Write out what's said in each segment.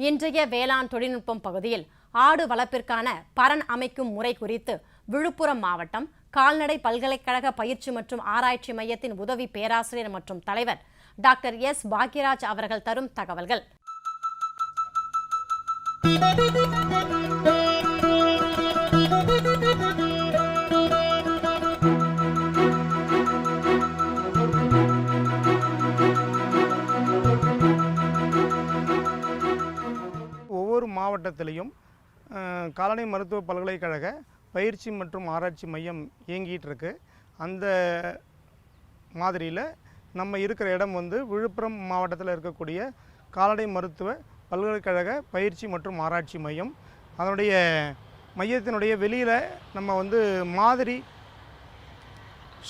இன்றைய வேளாண் தொழில்நுட்பம் பகுதியில் ஆடு வளர்ப்பிற்கான பரண் அமைக்கும் முறை குறித்து விழுப்புரம் மாவட்டம் கால்நடை பல்கலைக்கழக பயிற்சி மற்றும் ஆராய்ச்சி மையத்தின் உதவி பேராசிரியர் மற்றும் தலைவர் டாக்டர் எஸ் பாக்யராஜ் அவர்கள் தரும் தகவல்கள். ஒவ்வொரு மாவட்டத்திலையும் கால்நடை மருத்துவ பல்கலைக்கழக பயிற்சி மற்றும் ஆராய்ச்சி மையம் இயங்கிட்டு இருக்கு. அந்த மாதிரியில் நம்ம இருக்கிற இடம் விழுப்புரம் மாவட்டத்தில் இருக்கக்கூடிய கால்நடை மருத்துவ பல்கலைக்கழக பயிற்சி மற்றும் ஆராய்ச்சி மையம். அதனுடைய மையத்தினுடைய வெளியில் நம்ம மாதிரி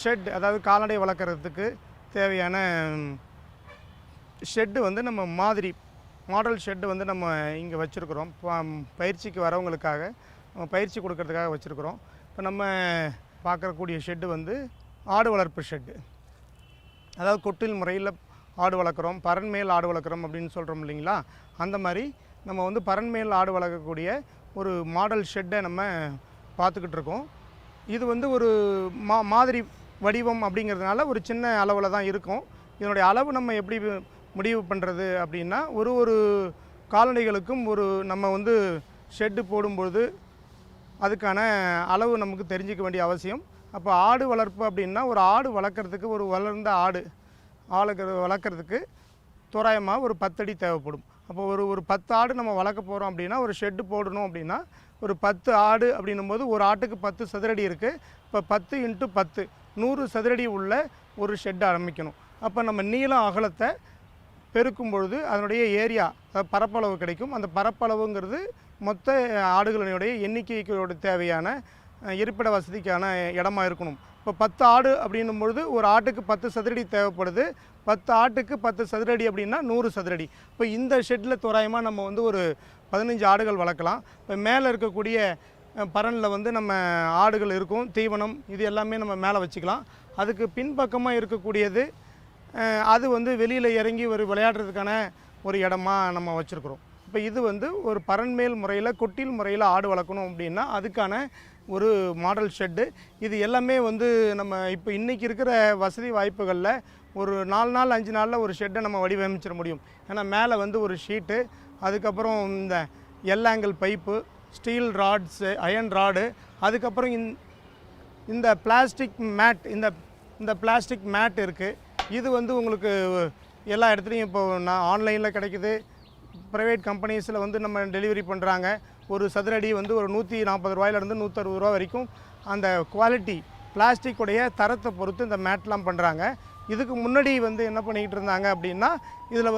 ஷெட், அதாவது கால்நடை வளர்க்குறதுக்கு தேவையான ஷெட்டு நம்ம மாதிரி மாடல் ஷெட்டு நம்ம இங்கே வச்சுருக்குறோம். பயிற்சிக்கு வரவங்களுக்காக பயிற்சி கொடுக்கறதுக்காக வச்சுருக்குறோம். இப்போ நம்ம பார்க்கக்கூடிய ஷெட்டு ஆடு வளர்ப்பு ஷெட்டு. அதாவது கொட்டில் முறையில் ஆடு வளர்க்குறோம், பரண்மேல் ஆடு வளர்க்குறோம் அப்படின்னு சொல்கிறோம் இல்லைங்களா. அந்த மாதிரி நம்ம பரண்மேல் ஆடு வளர்க்கக்கூடிய ஒரு மாடல் ஷெட்டை நம்ம பார்த்துக்கிட்டு இருக்கோம். இது ஒரு மாதிரி வடிவம் அப்படிங்கிறதுனால ஒரு சின்ன அளவில் தான் இருக்கும். இதனுடைய அளவு நம்ம எப்படி முடிவு பண்ணுறது அப்படின்னா, ஒரு கால்நடைகளுக்கும் நம்ம ஷெட்டு போடும்பொழுது அதுக்கான அளவு நமக்கு தெரிஞ்சிக்க வேண்டிய அவசியம். அப்போ ஆடு வளர்ப்பு அப்படின்னா, ஒரு ஆடு வளர்க்குறதுக்கு, ஒரு வளர்ந்த ஆடு வளர்க்குறதுக்கு தோராயமாக ஒரு 10 அடி தேவைப்படும். அப்போ ஒரு 10 ஆடு நம்ம வளர்க்க போகிறோம் அப்படின்னா, ஒரு ஷெட்டு போடணும் அப்படின்னா, ஒரு 10 ஆடு அப்படின்னும் போது ஒரு ஆட்டுக்கு 10 சதுரடி இருக்குது. இப்போ 10 × 10 100 சதுரடி உள்ள ஒரு ஷெட்டு ஆரம்பிக்கணும். அப்போ நம்ம நீளம் அகலத்தை பெருக்கும் பொழுது அதனுடைய ஏரியா, அதாவது பரப்பளவு கிடைக்கும். அந்த பரப்பளவுங்கிறது மொத்த ஆடுகளினுடைய எண்ணிக்கையோட தேவையான இருப்பிட வசதிக்கான இடமா இருக்கணும். இப்போ 10 ஆடு அப்படின்னும் பொழுது ஒரு ஆட்டுக்கு 10 சதுரடி தேவைப்படுது. 10 ஆட்டுக்கு 10 சதுரடி அப்படின்னா 100 சதுரடி. இப்போ இந்த ஷெட்டில் தோராயமாக நம்ம ஒரு 15 ஆடுகள் வளர்க்கலாம். இப்போ மேலே இருக்கக்கூடிய பரனில் நம்ம ஆடுகள் இருக்கும், தீவனம், இது எல்லாமே நம்ம மேலே வச்சுக்கலாம். அதுக்கு பின்பக்கமாக இருக்கக்கூடியது அது வெளியில் இறங்கி ஒரு விளையாடுறதுக்கான ஒரு இடமா நம்ம வச்சுருக்குறோம். இப்போ இது ஒரு பரண்மேல் முறையில், கொட்டில் முறையில் ஆடு வளர்க்கணும் அப்படின்னா அதுக்கான ஒரு மாடல் ஷெட்டு. இது எல்லாமே நம்ம இப்போ இன்றைக்கி இருக்கிற வசதி வாய்ப்புகளில் ஒரு 4 நாள் 5 நாளில் ஒரு ஷெட்டை நம்ம வடிவமைச்சிட முடியும். ஏன்னா மேலே ஒரு ஷீட்டு, அதுக்கப்புறம் இந்த L angle pipe, steel rods, iron rod, அதுக்கப்புறம் இந்த பிளாஸ்டிக் மேட், இந்த பிளாஸ்டிக் மேட் இருக்குது. இது உங்களுக்கு எல்லா இடத்துலையும் இப்போ நான் ஆன்லைனில் கிடைக்குது. ப்ரைவேட் கம்பெனிஸில் நம்ம டெலிவரி பண்ணுறாங்க. ஒரு சதுரடி ஒரு 140 ரூபாயிலேருந்து 160 ரூபா வரைக்கும் அந்த குவாலிட்டி பிளாஸ்டிக்குடைய தரத்தை பொறுத்து இந்த மேட்லாம் பண்ணுறாங்க. இதுக்கு முன்னாடி என்ன பண்ணிக்கிட்டு இருந்தாங்க அப்படின்னா, இதில்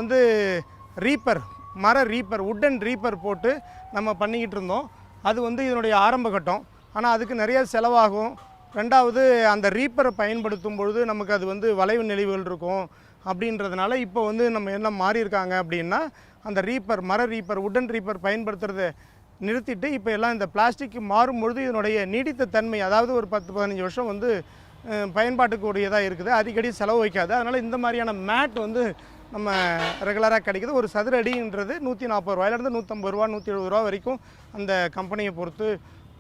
ரீப்பர், மர ரீப்பர், உட்டன் ரீப்பர் போட்டு நம்ம பண்ணிக்கிட்டு இருந்தோம். அது இதனுடைய ஆரம்ப கட்டம். ஆனால் அதுக்கு நிறைய செலவாகும். ரெண்டாவது, அந்த ரீப்பரை பயன்படுத்தும் பொழுது நமக்கு அது வளைவு நெளிவுகள் இருக்கும். அப்படின்றதுனால இப்போ நம்ம என்ன மாறி இருக்காங்க அப்படின்னா, அந்த ரீப்பர், மர ரீப்பர், உட்டன் ரீப்பர் பயன்படுத்துறதை நிறுத்திட்டு இப்போ எல்லாம் இந்த பிளாஸ்டிக்கு மாறும்பொழுது இதனுடைய நீடித்த தன்மை, அதாவது ஒரு 10-15 வருஷம் பயன்பாட்டுக்குரியதாக இருக்குது, அடிக்கடி செலவு வைக்காது. அதனால் இந்த மாதிரியான மேட் நம்ம ரெகுலராக கிடைக்குது. ஒரு சதுரடின்றது 140 ரூபாயிலேருந்து 150 ரூபா, 170 ரூபா வரைக்கும் அந்த கம்பெனியை பொறுத்து,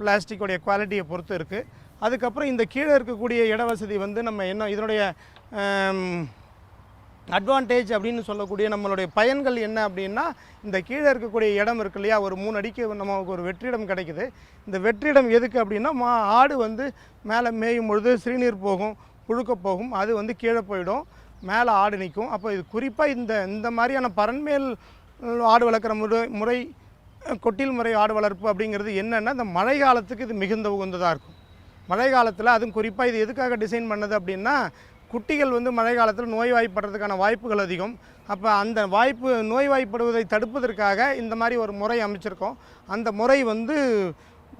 பிளாஸ்டிக்குடைய குவாலிட்டியை பொறுத்து இருக்குது. அதுக்கப்புறம் இந்த கீழே இருக்கக்கூடிய இட வசதி நம்ம என்ன இதனுடைய அட்வான்டேஜ் அப்படின்னு சொல்லக்கூடிய நம்மளுடைய பயன்கள் என்ன அப்படின்னா, இந்த கீழே இருக்கக்கூடிய இடம் இருக்கு இல்லையா, ஒரு 3 அடிக்கு நமக்கு ஒரு வெற்றிடம் கிடைக்குது. இந்த வெற்றிடம் எதுக்கு அப்படின்னா, ஆடு மேலே மேயும் பொழுது சிறுநீர் போகும், புழுக்க போகும், அது கீழே போயிடும், மேலே ஆடு நிற்கும். அப்போ இது குறிப்பாக இந்த மாதிரியான பரண்மேல் ஆடு வளர்க்குற முறை கொட்டில் முறை ஆடு வளர்ப்பு அப்படிங்கிறது என்னென்னா, இந்த மழை காலத்துக்கு இது மிகுந்த உகந்ததாக இருக்கும். மழை காலத்தில் அதுவும் குறிப்பாக இது எதுக்காக டிசைன் பண்ணது அப்படின்னா, குட்டிகள் மழை காலத்தில் நோய்வாய்ப்படுறதுக்கான வாய்ப்புகள் அதிகம். அப்போ அந்த நோய்வாய்ப்படுவதை தடுப்பதற்காக இந்த மாதிரி ஒரு முறை அமைச்சிருக்கோம். அந்த முறை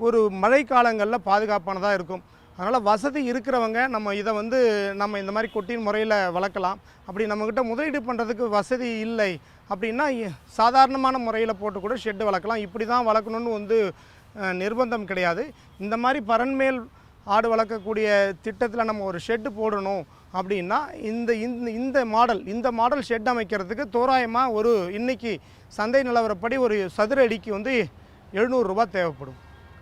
ஒரு மழை காலங்களில் பாதுகாப்பானதாக இருக்கும். அதனால் வசதி இருக்கிறவங்க நம்ம இதை நம்ம இந்த மாதிரி கொட்டின் முறையில் வளர்க்கலாம். அப்படி நம்மக்கிட்ட முதலீடு பண்ணுறதுக்கு வசதி இல்லை அப்படின்னா, சாதாரணமான முறையில் போட்டு கூட ஷெட்டு வளர்க்கலாம். இப்படி தான் வளர்க்கணுன்னு நிர்பந்தம் கிடையாது. இந்த மாதிரி பரண்மேல் ஆடு வளர்க்கக்கூடிய திட்டத்தில் நம்ம ஒரு ஷெட்டு போடணும், அப்படின்னா இந்த இந்த இந்த மாடல் ஷெட் அமைக்கிறதுக்கு தோராயமாக ஒரு இன்றைக்கி சந்தை நிலவரப்படி ஒரு சதுர அடிக்கு வந்து 700 ரூபா தேவைப்படும்.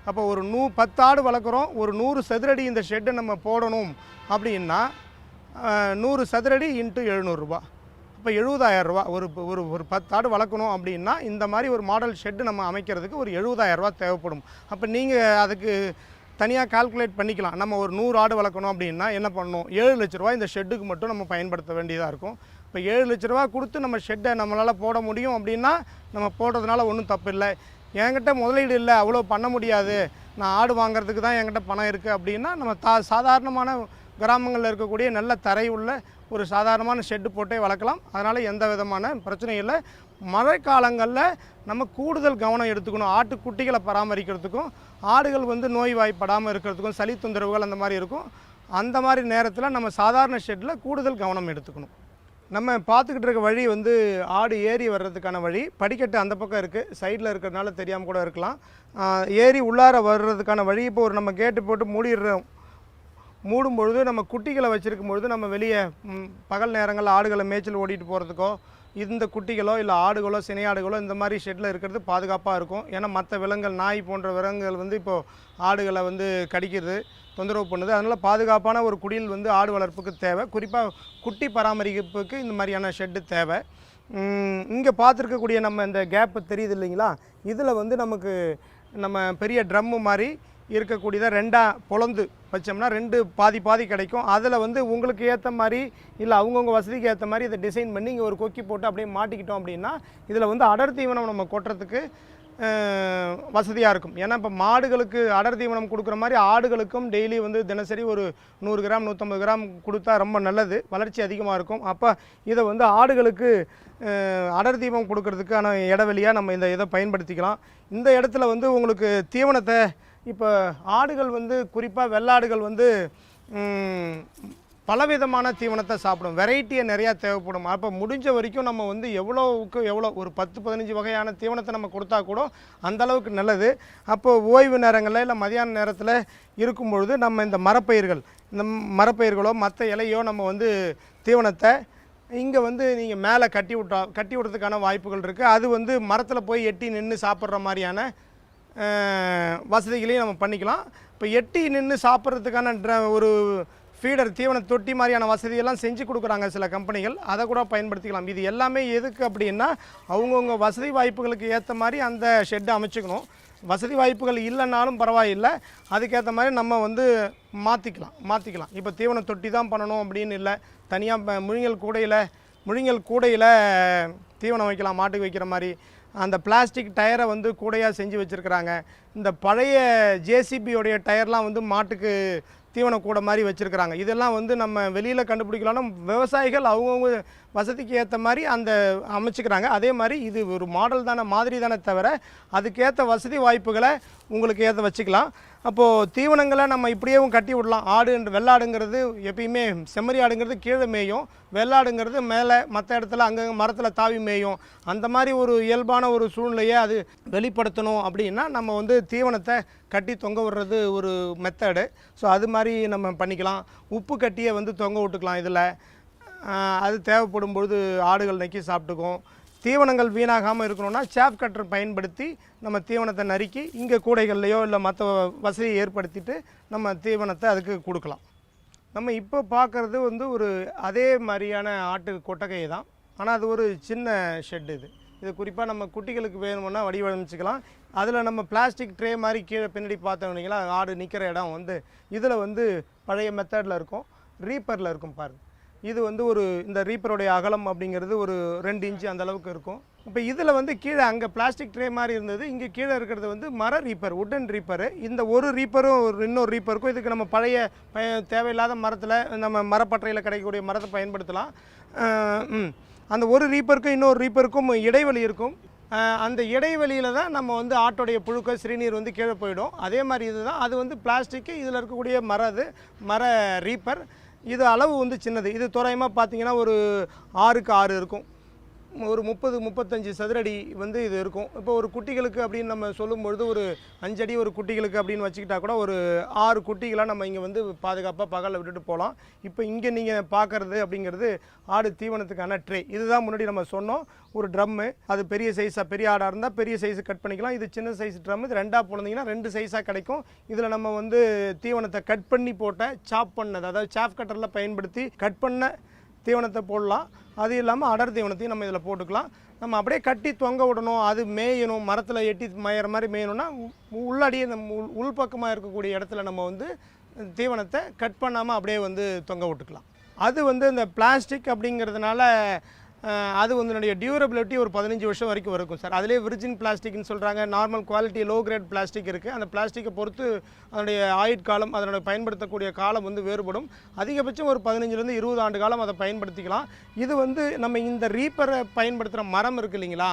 அப்போ ஒரு 10 ஆடு வளர்க்குறோம், ஒரு 100 சதுரடி இந்த ஷெட்டை நம்ம போடணும் அப்படின்னா 100 சதுரடி இன்ட்டு 700 ரூபா, இப்போ 70,000 ரூபா. ஒரு 10 ஆடு வளர்க்கணும் அப்படின்னா இந்த மாதிரி ஒரு மாடல் ஷெட்டு நம்ம அமைக்கிறதுக்கு ஒரு 70,000 ரூபா தேவைப்படும். அப்போ நீங்கள் அதுக்கு தனியாக கால்குலேட் பண்ணிக்கலாம். நம்ம ஒரு 100 ஆடு வளர்க்கணும் அப்படின்னா என்ன பண்ணணும், 7 லட்ச ரூபா இந்த ஷெட்டுக்கு மட்டும் நம்ம பயன்படுத்த வேண்டியதாக இருக்கும். இப்போ 7 லட்ச ரூபா கொடுத்து நம்ம ஷெட்டை நம்மளால் போட முடியும் அப்படின்னா நம்ம போடுறதுனால ஒன்றும் தப்பு இல்லை. என்கிட்ட முதலீடு இல்லை, அவ்வளோ பண்ண முடியாது, நான் ஆடு வாங்குறதுக்கு தான் என்கிட்ட பணம் இருக்குது அப்படின்னா நம்ம சாதாரணமான கிராமங்களில் இருக்கக்கூடிய நல்ல தரை உள்ள ஒரு சாதாரணமான ஷெட்டு போட்டே வளர்க்கலாம். அதனால் எந்த விதமான பிரச்சனையும் இல்லை. மழை காலங்களில் நம்ம கூடுதல் கவனம் எடுத்துக்கணும். ஆட்டுக்குட்டிகளை பராமரிக்கிறதுக்கும் ஆடுகள் வந்து நோய்வாய்ப்படாமல் இருக்கிறதுக்கும் சளி தொந்தரவுகள் அந்த மாதிரி இருக்கும். அந்த மாதிரி நேரத்தில் நம்ம சாதாரண ஷெட்டில் கூடுதல் கவனம் எடுத்துக்கணும். நம்ம பார்த்துக்கிட்டு இருக்க வழி வந்து ஆடு ஏறி வர்றதுக்கான வழி. படிக்கட்டு அந்த பக்கம் இருக்குது, சைடில் இருக்கிறதுனால தெரியாமல் கூட இருக்கலாம். ஏறி உள்ளார வர்றதுக்கான வழி. இப்போ ஒரு நம்ம கேட்டு போட்டு மூடும் பொழுது நம்ம குட்டிகளை வச்சுருக்கும் பொழுது நம்ம வெளியே பகல் நேரங்களில் ஆடுகளை மேய்ச்சல் ஓடிட்டு போகிறதுக்கோ இந்த குட்டிகளோ இல்லை ஆடுகளோ சினையாடுகளோ இந்த மாதிரி ஷெட்டில் இருக்கிறது பாதுகாப்பாக இருக்கும். ஏன்னா மற்ற விலங்குகள் நாய் போன்ற விலங்குகள் வந்து இப்போது ஆடுகளை வந்து கடிக்கிறது, தொந்தரவு பண்ணுது. அதனால் பாதுகாப்பான ஒரு குடில் வந்து ஆடு வளர்ப்புக்கு தேவை. குறிப்பாக குட்டி பராமரிப்புக்கு இந்த மாதிரியான ஷெட்டு தேவை. இங்கே பார்த்துருக்கக்கூடிய நம்ம இந்த கேப்பு தெரியுது இல்லைங்களா, இதில் வந்து நமக்கு நம்ம பெரிய ட்ரம்மு மாதிரி இருக்கக்கூடியதை 2ஆக பொளந்து வச்சோம்னா 2 பாதி கிடைக்கும். அதில் வந்து உங்களுக்கு ஏற்ற மாதிரி இல்லை அவங்கவுங்க வசதிக்கு ஏற்ற மாதிரி இதை டிசைன் பண்ணி இங்கே ஒரு கொக்கி போட்டு அப்படியே மாட்டிக்கிட்டோம் அப்படின்னா இதில் வந்து அடர் தீவனம் நம்ம கொட்டுறதுக்கு வசதியாக இருக்கும். ஏன்னா இப்போ மாடுகளுக்கு அடர் தீவனம் கொடுக்குற மாதிரி ஆடுகளுக்கும் டெய்லி வந்து தினசரி ஒரு 100 கிராம் 150 கிராம் கொடுத்தா ரொம்ப நல்லது, வளர்ச்சி அதிகமாக இருக்கும். அப்போ இதை வந்து ஆடுகளுக்கு அடர் தீவனம் கொடுக்கறதுக்கான இடைவெளியாக நம்ம இதை பயன்படுத்திக்கலாம். இந்த இடத்துல வந்து உங்களுக்கு தீவனத்தை இப்போ ஆடுகள் வந்து குறிப்பாக வெள்ளாடுகள் வந்து பலவிதமான தீவனத்தை சாப்பிடும், வெரைட்டியை நிறையா தேவைப்படும். அப்போ முடிஞ்ச வரைக்கும் நம்ம வந்து எவ்வளோவுக்கு எவ்வளோ ஒரு 10-15 வகையான தீவனத்தை நம்ம கொடுத்தா கூட அந்தளவுக்கு நல்லது. அப்போது ஓய்வு நேரங்களில் இல்லை மதியான நேரத்தில் இருக்கும்பொழுது நம்ம இந்த மரப்பயிர்களோ மற்ற இலையோ நம்ம வந்து தீவனத்தை இங்கே வந்து நீங்கள் மேலே கட்டி விடுறதுக்கான வாய்ப்புகள் இருக்குது. அது வந்து மரத்தில் போய் எட்டி நின்று சாப்பிட்ற மாதிரியான வசதிகளையும் நம்ம பண்ணிக்கலாம். இப்போ எட்டி நின்று சாப்பிட்றதுக்கான ஒரு ஃபீடர் தீவன தொட்டி மாதிரியான வசதியெல்லாம் செஞ்சு கொடுக்குறாங்க சில கம்பெனிகள், அதை கூட பயன்படுத்திக்கலாம். இது எல்லாமே எதுக்கு அப்படின்னா அவங்கவுங்க வசதி வாய்ப்புகளுக்கு ஏற்ற மாதிரி அந்த ஷெட்டை அமைச்சுக்கணும். வசதி வாய்ப்புகள் இல்லைனாலும் பரவாயில்லை, அதுக்கேற்ற மாதிரி நம்ம வந்து மாற்றிக்கலாம். இப்போ தீவன தொட்டி தான் பண்ணணும் அப்படின்னு இல்லை, தனியாக முழுங்கல் கூடையில் தீவனம் வைக்கலாம். மாட்டுக்கு வைக்கிற மாதிரி அந்த பிளாஸ்டிக் டயரை வந்து கூடையாக செஞ்சு வச்சுருக்கிறாங்க. இந்த பழைய ஜேசிபியோடைய டயர்லாம் வந்து மாட்டுக்கு தீவன கூட மாதிரி வச்சுருக்கிறாங்க. இதெல்லாம் வந்து நம்ம வெளியில் கண்டுபிடிக்கலாம்னா விவசாயிகள் அவங்கவுங்க வசதிக்கு ஏற்ற மாதிரி அந்த அமைச்சுக்கிறாங்க. அதே மாதிரி இது ஒரு மாடல் தானே, மாதிரி தானே தவிர அதுக்கேற்ற வசதி வாய்ப்புகளை உங்களுக்கு ஏற்ற வச்சுக்கலாம். அப்போது தீவனங்களை நம்ம இப்படியேவும் கட்டி விடலாம். வெள்ளாடுங்கிறது எப்பயுமே செம்மறி ஆடுங்கிறது கீழே மேயும், வெள்ளாடுங்கிறது மேலே மற்ற இடத்துல அங்கே மரத்தில் தாவி மேயும். அந்த மாதிரி ஒரு இயல்பான ஒரு சூழ்நிலையை அது வெளிப்படுத்தணும் அப்படின்னா நம்ம வந்து தீவனத்தை கட்டி தொங்க விடுறது ஒரு மெத்தடு. ஸோ அது மாதிரி நம்ம பண்ணிக்கலாம். உப்பு கட்டியை வந்து தொங்க விட்டுக்கலாம். இதில் அது தேவைப்படும் பொழுது ஆடுகள் நக்கி சாப்பிட்டுக்கும். தீவனங்கள் வீணாகாமல் இருக்கணும்னா சேப் கட்டர் பயன்படுத்தி நம்ம தீவனத்தை நறுக்கி இங்கே கூடைகள்லையோ இல்லை மற்ற வசதியை ஏற்படுத்திட்டு நம்ம தீவனத்தை அதுக்கு கொடுக்கலாம். நம்ம இப்போ பார்க்குறது வந்து ஒரு அதே மாதிரியான ஆட்டு கொட்டகையை தான், ஆனால் அது ஒரு சின்ன ஷெட்டு. இது குறிப்பாக நம்ம குட்டிகளுக்கு வேணும்னா வடிவமைச்சிக்கலாம். அதில் நம்ம பிளாஸ்டிக் ட்ரே மாதிரி கீழே பின்னாடி பார்த்தோம்னீங்களா, ஆடு நிற்கிற இடம் வந்து இதில் வந்து பழைய மெத்தடில் இருக்கும், ரீப்பரில் இருக்கும் பாருங்கள். இது வந்து இந்த ரீப்பருடைய அகலம் அப்படிங்கிறது ஒரு 2 இன்ச்சு அந்த அளவுக்கு இருக்கும். இப்போ இதில் வந்து கீழே அங்கே பிளாஸ்டிக் ட்ரே மாதிரி இருந்தது, இங்கே கீழே இருக்கிறது வந்து மர ரீப்பர், உட்டன் ரீப்பரு. இந்த ஒரு ரீப்பரும் இன்னொரு ரீப்பருக்கும் இதுக்கு நம்ம பழைய தேவையில்லாத மரத்தில் நம்ம மரப்பட்டறையில் கிடைக்கக்கூடிய மரத்தை பயன்படுத்தலாம். அந்த ஒரு ரீப்பருக்கும் இன்னொரு ரீப்பருக்கும் இடைவெளி இருக்கும். அந்த இடைவெளியில் தான் நம்ம வந்து ஆட்டோடைய புழுக்க சிறுநீர் வந்து கீழே போயிடும். அதே மாதிரி இதுதான், அது வந்து பிளாஸ்டிக்கு, இதில் இருக்கக்கூடிய மர ரீப்பர். இது அளவு வந்து சின்னது. இது தோராயமாக பார்த்தீங்கன்னா ஒரு 6x6 இருக்கும். ஒரு 30-35 சதுரடி வந்து இது இருக்கும். இப்போ ஒரு குட்டிகளுக்கு அப்படின்னு நம்ம சொல்லும்பொழுது ஒரு 5 அடி ஒரு குட்டிகளுக்கு அப்படின்னு வச்சுக்கிட்டா கூட ஒரு 6 குட்டிகளாக நம்ம இங்கே வந்து பாதுகாப்பாக பகலில் விட்டுட்டு போகலாம். இப்போ இங்கே நீங்கள் பார்க்குறது அப்படிங்கிறது ஆடு தீவனத்துக்கான ட்ரே. இதுதான் முன்னாடி நம்ம சொன்னோம், ஒரு ட்ரம்மு. அது பெரிய சைஸாக, பெரிய ஆடாக இருந்தால் பெரிய சைஸு கட் பண்ணிக்கலாம். இது சின்ன சைஸ் ட்ரம். இது 2ஆக போனீங்கன்னா 2 சைஸாக கிடைக்கும். இதில் நம்ம வந்து தீவனத்தை கட் பண்ணி போட்ட சாப் பண்ணது, அதாவது சாப் கட்டரில் பயன்படுத்தி கட் பண்ண தீவனத்தை போடலாம். அது இல்லாமல் அடர் தீவனத்தையும் நம்ம இதில் போட்டுக்கலாம். நம்ம அப்படியே கட்டி தொங்க விடணும், அது மேயணும், மரத்தில் எட்டி மேயிற மாதிரி மேயணும்னா உள்ளடியே நம்ம உள்பக்கமாக இருக்கக்கூடிய இடத்துல நம்ம வந்து தீவனத்தை கட் பண்ணாமல் அப்படியே வந்து தொங்க விட்டுக்கலாம். அது வந்து இந்த பிளாஸ்டிக் அப்படிங்கிறதுனால அது வந்து என்னுடைய டியூரபிலிட்டி ஒரு 15 வருஷம் வரைக்கும் இருக்கும் சார். அதிலே விர்ஜின் பிளாஸ்டிக்னு சொல்கிறாங்க, normal quality low great plastic இருக்குது. அந்த பிளாஸ்டிக்கை பொறுத்து அதனுடைய ஆயுட்காலம், அதனுடைய பயன்படுத்தக்கூடிய காலம் வந்து வேறுபடும். அதிகபட்சம் ஒரு 15லேருந்து 20 ஆண்டு காலம் அதை பயன்படுத்திக்கலாம். இது வந்து நம்ம இந்த ரீப்பரை பயன்படுத்துகிற மரம் இருக்குது இல்லைங்களா,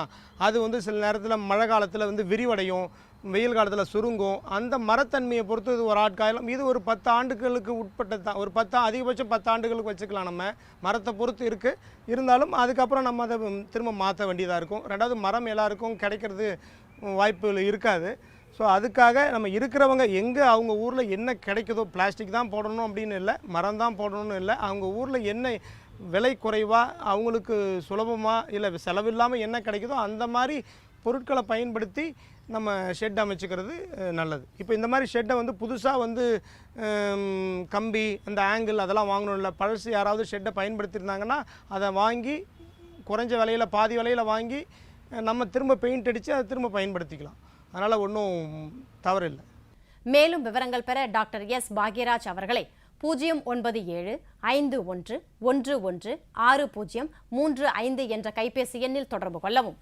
அது வந்து சில நேரத்தில் மழை காலத்தில் வந்து விரிவடையும், வெயில் காலத்தில் சுருங்கும். அந்த மரத்தன்மையை பொறுத்து இது ஒரு ஆட்காலம். இது ஒரு 10 ஆண்டுகளுக்கு உட்பட்டது தான். ஒரு 10 அதிகபட்சம் 10 ஆண்டுகளுக்கு வச்சுக்கலாம். நம்ம மரத்தை பொறுத்து இருக்குது. இருந்தாலும் அதுக்கப்புறம் நம்ம அதை திரும்ப மாற்ற வேண்டியதாக இருக்கும். ரெண்டாவது மரம் எல்லாருக்கும் கிடைக்கிறது வாய்ப்பு இருக்காது. ஸோ அதுக்காக நம்ம இருக்கிறவங்க எங்கே அவங்க ஊரில் என்ன கிடைக்குதோ, பிளாஸ்டிக் தான் போடணும் அப்படின்னு இல்லை, மரம் தான் போடணும்னு இல்லை, அவங்க ஊரில் என்ன விலை குறைவாக அவங்களுக்கு சுலபமாக இல்லை செலவில்லாமல் என்ன கிடைக்குதோ அந்த மாதிரி பொருட்களை பயன்படுத்தி நம்ம ஷெட் அமைச்சிக்கிறது நல்லது. இப்போ இந்த மாதிரி ஷெட்டை வந்து புதுசாக வந்து கம்பி அந்த ஆங்கிள் அதெல்லாம் வாங்கணும் இல்லை. பழசு யாராவது ஷெட்டை பயன்படுத்தியிருந்தாங்கன்னா அதை வாங்கி குறைஞ்ச விலையில், பாதி விலையில் வாங்கி நம்ம திரும்ப பெயிண்ட் அடித்து அதை திரும்ப பயன்படுத்திக்கலாம். அதனால் ஒன்றும் தவறு இல்லை. மேலும் விவரங்கள் பெற டாக்டர் எஸ் பாக்யராஜ் அவர்களை 097-51-11-6035 என்ற கைபேசி எண்ணில் தொடர்பு கொள்ளவும்.